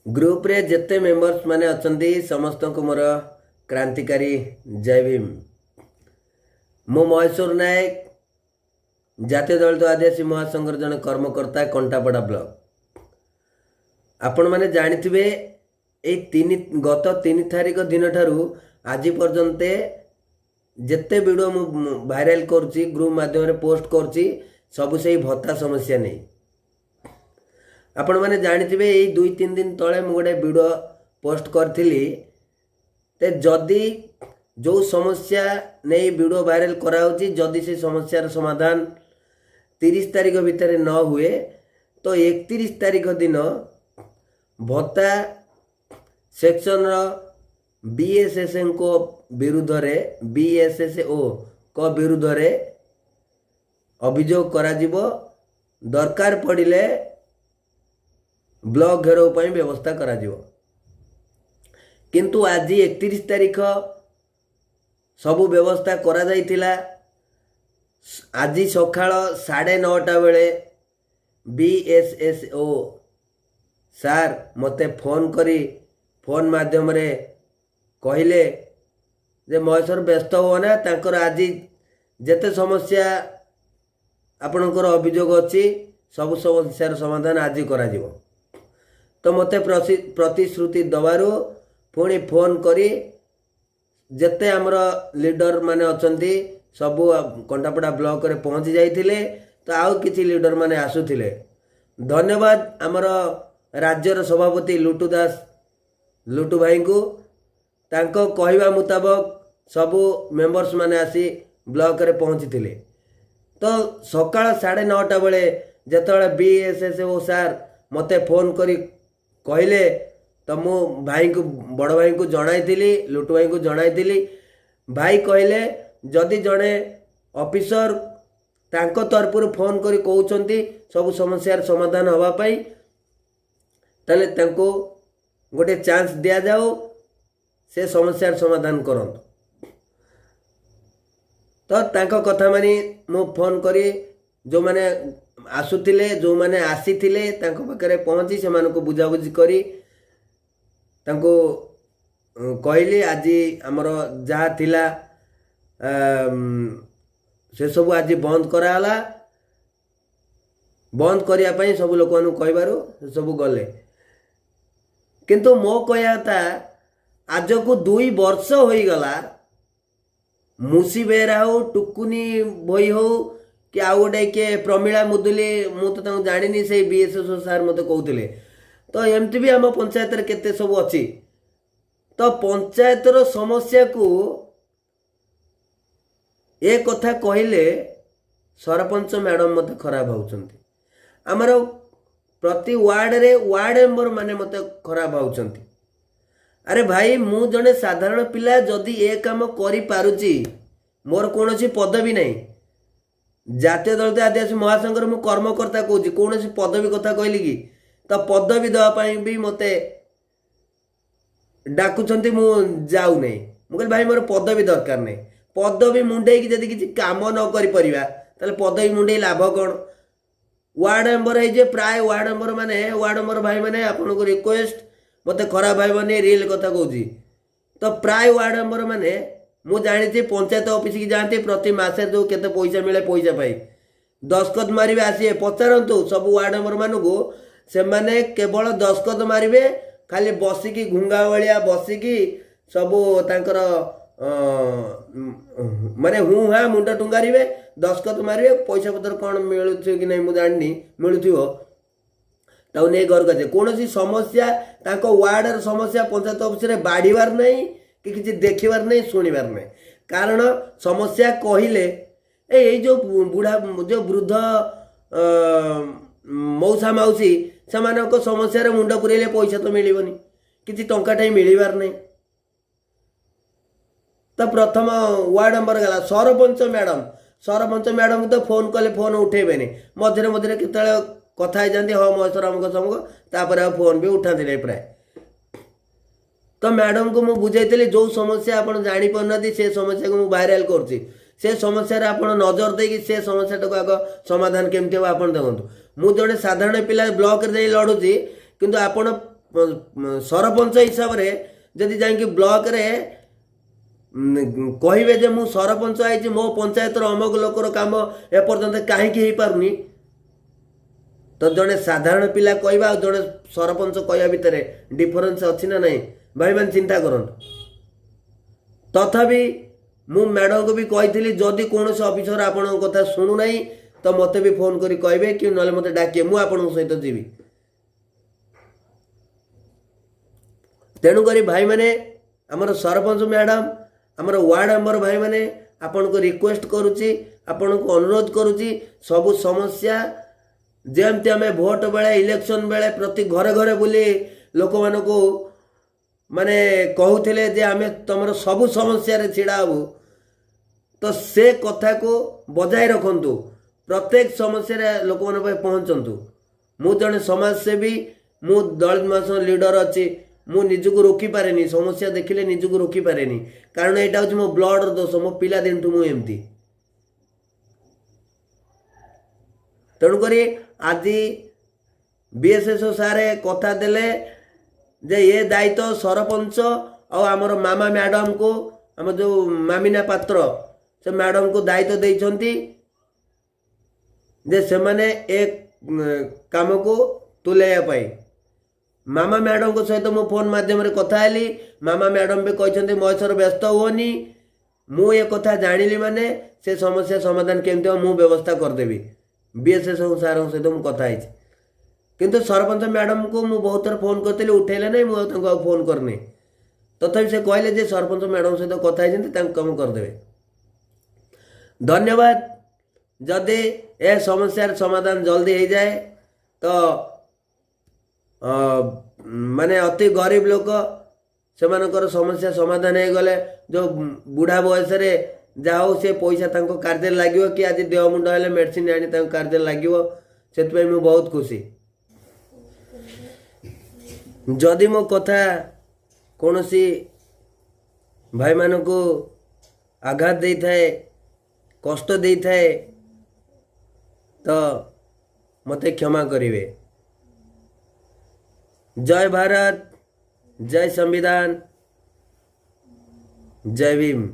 Group रे जिते members माने अछंती समस्त को मोर क्रांतिकारी जय भीम। मो महेश्वर नायक जातीय दलित आदिवासी महासंघर जन कर्मकर्ता कंटापड़ा ब्लॉक। आपण माने जानिथिबे गत 3 तारिख दिन ठारू आज पर्यंत जिते वीडियो मु वायरल करुच्ची ग्रुप माध्यम पोस्ट करुच्ची सबु से भत्ता समस्या नहीं। आपण माने जानिथिबे 2-3 दिन तले मु गोटे वीडियो पोस्ट करथिली ते जदि जो समस्या नहीं वीडियो वायरल कराउची जदि से समस्यार समाधान 30 तारिख भितर न हुए तो 31 तारिख दिन भत्ता सेक्शन बीएसएसएन को विरुद्ध रे बीएसएसओ को विरुद्ध रे अभियोग करा जिवो। दरकार पड़िले ब्लॉक घेराव पर व्यवस्था करा जिवो। किंतु आज 31 तारिख सबु व्यवस्था करा जाइथिला। आज सकाळ 9:30 बेले बीएसएसओ सार मते फोन करी फोन माध्यम रे कहले जे महेश्वर व्यस्त हो ना तांकर आज जेते समस्या आपणकर अभियोग अच्छी सब समस्यार समाधान आज करा जिवो। तो मते प्रतिश्रुति दबारू पुणी फोन करी जेते आमर लीडर माने अछंती सबु कंटापड़ा ब्लॉक रे पहुंची जाइथिले। तो आउ किछि लीडर माने आसुथिले। धन्यवाद आमर राज्यर सभापति लुटू दास लुटू भाई को तांको कहवा मुताबक सबु मेंबर्स माने आसी ब्लॉक रे पहुंची थिले। तो सकाळ 9:30 बेले जेतळे बीएसएसओ सार मते फोन करी कहले तो मु भाई को बड़ भाई को जणाइथिली लुटू भाई को जणाइथिली। भाई कहले जदि जड़े ऑफिसर तांको तरफरु फोन करी कहउचंती सब समस्यार समाधान हवा पाई ताले तांको गोटे चांस दिया जाओ से समस्यार समाधान करंत। तो तांको कथा मानी मु फोन करी जो माने आसुथिले जो माने आसीथिले तांको पाखरे पहुंची से मानको बुझाबुझी करी तांको कहली आज आमर जहाँ थिला से सब आज बंद कराला। बंद करिया पई सब लोक कहबारू सब गले। किंतु मो कहया था आज को 2 वर्ष हो गला मुसी बेरा हो टुकुनी भई हो कि आउ गोटे किए प्रमिला मुदुली मु तो जानी से बीएसएस सार मत कहते। तो एमती भी आम पंचायत केते सब अच्छी। तो पंचायतर समस्या को ए कथा कहले सरपंच मैडम मत खराब होउचंती। आमर प्रति वार्ड रे वार्ड मेंबर माने मत खराब होउचंती। अरे भाई मु जने साधारण पिला जदि ए काम करि पारुची मोर कोनोसी पदवी नहीं। जातीय दलित आदिवासी महासंघर मु कर्मकर्ता कहूँ कौन पदवी कथा कहली कि तो पदवी देवाई भी मते डाकुंट मु जाऊ नहीं। मुझे भाई मोर पदवी दरकार नहीं। पदवी मुंडे की जदि किसी काम न करि परिबा ताले पदवी मुंडे लाभ कौन। वार्ड मेंबर है जे प्राय वार्ड मेंबर माने वार्ड मेंबर भाई माने आपन को रिक्वेस्ट मते खराब भाई माने रियल कथा कहूँ। तो प्राय वार्ड मेंबर माने मु जानी पंचायत ऑफिस की जाती प्रति मासे जो केते पैसा मिले पैसा पाई दस्खत मारे आसीए पचारतु सब वार्ड मेंबर मान को से माने केवल दस्खत मारे खाली बसिकी घुंगा भाया बसिकी सबू तांकर माने हूँ हाँ मुंड टुंगारे दस्खत मारे पैसा पतर कौन मिलू कि नहीं मुझे जानी मिलूथो ताऊ नहीं घर का कौन समस्या तांको वार्डर समस्या पंचायत ऑफिस बाढ़ार नहीं कि किसी देखिबार नहीं शुणिबार नहीं। कारण समस्या कहले ए जो बुढ़ा जो वृद्ध मौसा मौसी से समस्या मुंड पुरेले पैसा तो मिलबनी किसी टंकाटा मिलबार नहीं। तो प्रथम वार्ड नंबर गला सरपंच मैडम तो फोन कले फोन उठेबे मझे मझे केत कथा जाती हाँ महेश्वर अमुक समूक तापर फोन भी उठाते नहीं प्राय। तो मैडम को मुझे बुझाई जो समस्या आप जानी पारना से समस्या को वायरल करुच्ची से समस्या आप नजर देकी से समस्या को आग समाधान केमती हम आप देखो। मुझे जड़े साधारण पिला ब्लॉक रे लड़ुची किंतु आपण सरपंच हिसाब रे जदि जाइए ब्लॉक रे कहे जे मु सरपंच आई मो पंचायत अमक लोकर काम एपर्यंत कहीं पारुनी तो जड़े साधारण पिला कहवा और जड़े सरपंच कहवा भितर डिफरेन्स अच्छी ना नहीं भाई मैंने चिंता करन तथापि मु मैडम को भी कही जदि कौन ऑफिसर आपण कथा शुणु ना तो मते भी फोन करी कहबे कि नले मते डाके मु आपण सहित जीवी तेणुक भाई मैंने आमर सरपंच मैडम आमर वार्ड मेंबर भाई मैंने आपण को रिक्वेस्ट करुच्ची आपण को अनुरोध करुच्ची सबु समस्या जमती आम भोट बेले इलेक्शन बेले प्रति घरे घरे बुली लोक मान को माने कहूले जे आम तुम सबु समस्या रे छिड़ा हबू तो से कथा को बजाय रखंतु प्रत्येक समस्या रे लोक मान पहुँचतु मु जड़े समाजसेवी मु दलित मास लीडर अच्छी मु निजको रोकी पारे समस्या देखिले निजको रोकी पारे कारण यहाँ हूँ मो ब्लड दोष मो पिला दिन ठू मुझे तेणुक आज बीएसएसओ सारे कथा देले जे ये दायित्व सरपंच और आमर मामा मैडम को आम जो मामिना पात्र से मैडम को दायित्व देइछंती जे से माने एक काम को तुलेया पाई मामा मैडम को सहित मो फोन माध्यम रे कथा हेली मामा मैडम भी कहते महेश्वर व्यस्त होनी मु ये कथा जानिली माने से समस्या समाधान केमती मु व्यवस्था करदेवी बीएसएस सार सहित मुझे कथा किंतु सरपंच मैडम को मुझे बहुत थर फोन करते उठेले ना मुझे फोन करनी तथापि से कहले जे सरपंच मैडम सहित कथा कम करदे धन्यवाद जदि ए समस्यार समाधान जल्दी हो जाए तो माने अति गरीब लोक से समस्या समाधान हो गले जो बुढ़ा बयस रे जाओ से पैसा तांको कार्य लगे कि आज देह मुंड हेले मेडिसिन आनी तांको कार्य लगे से मु बहुत खुशी जदि मो कथा कौन सी भाई मान को आघात दे थाए कष्ट दे थाए तो मते क्षमा करिवे। जय भारत जय संविधान जय भीम।